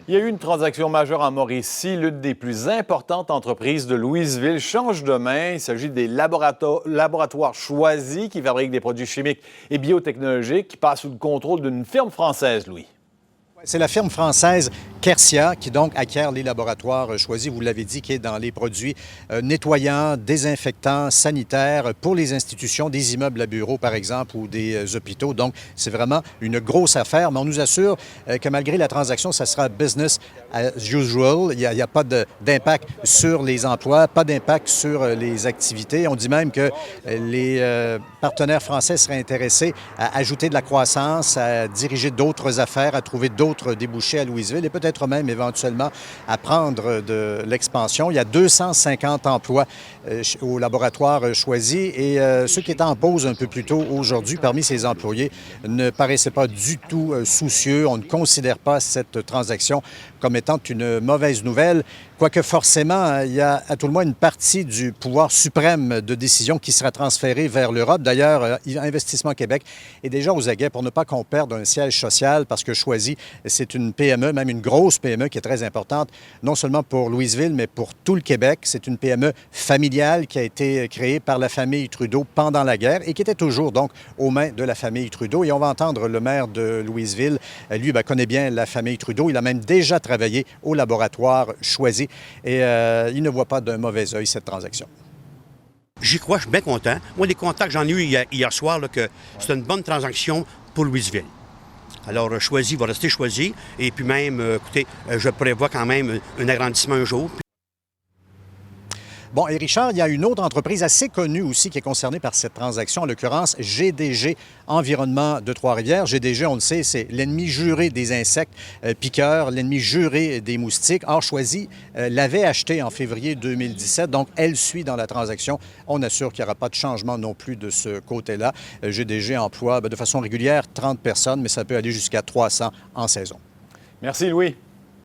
Il y a eu une transaction majeure en Mauricie. L'une des plus importantes entreprises de Louisville change de main. Il s'agit des laboratoires choisis qui fabriquent des produits chimiques et biotechnologiques qui passent sous le contrôle d'une firme française, Louis. C'est la firme française Kersia qui donc acquiert les laboratoires choisis, vous l'avez dit, qui est dans les produits nettoyants, désinfectants, sanitaires pour les institutions, des immeubles à bureaux par exemple ou des hôpitaux. Donc c'est vraiment une grosse affaire, mais on nous assure que malgré la transaction, ça sera business as usual. Il n'y a pas d'impact sur les emplois, pas d'impact sur les activités. On dit même que les partenaires français seraient intéressés à ajouter de la croissance, à diriger d'autres affaires, à trouver d'autres débouchés à Louisville et peut-être même éventuellement à prendre de l'expansion. Il y a 250 emplois au laboratoire choisi et ceux qui étaient en pause un peu plus tôt aujourd'hui parmi ces employés ne paraissaient pas du tout soucieux. On ne considère pas cette transaction comme étant une mauvaise nouvelle, quoique forcément, il y a à tout le moins une partie du pouvoir suprême de décision qui sera transférée vers l'Europe. D'ailleurs, Investissement Québec est déjà aux aguets pour ne pas qu'on perde un siège social parce que Choisi, c'est une PME, même une grosse PME qui est très importante, non seulement pour Louisville, mais pour tout le Québec. C'est une PME familiale qui a été créée par la famille Trudeau pendant la guerre et qui était toujours donc aux mains de la famille Trudeau. Et on va entendre le maire de Louisville. Lui, connaît bien la famille Trudeau. Il a même déjà travaillé au laboratoire Choisi et il ne voit pas d'un mauvais œil cette transaction. J'y crois, je suis bien content. Moi, les contacts que j'en ai eus hier soir, là, que c'est une bonne transaction pour Louisville. Alors, Choisi va rester Choisi. Et puis même, écoutez, je prévois quand même un agrandissement un jour. Bon, et Richard, il y a une autre entreprise assez connue aussi qui est concernée par cette transaction, en l'occurrence GDG Environnement de Trois-Rivières. GDG, on le sait, c'est l'ennemi juré des insectes piqueurs, l'ennemi juré des moustiques. Or, Choisi l'avait acheté en février 2017, donc elle suit dans la transaction. On assure qu'il n'y aura pas de changement non plus de ce côté-là. GDG emploie de façon régulière 30 personnes, mais ça peut aller jusqu'à 300 en saison. Merci, Louis.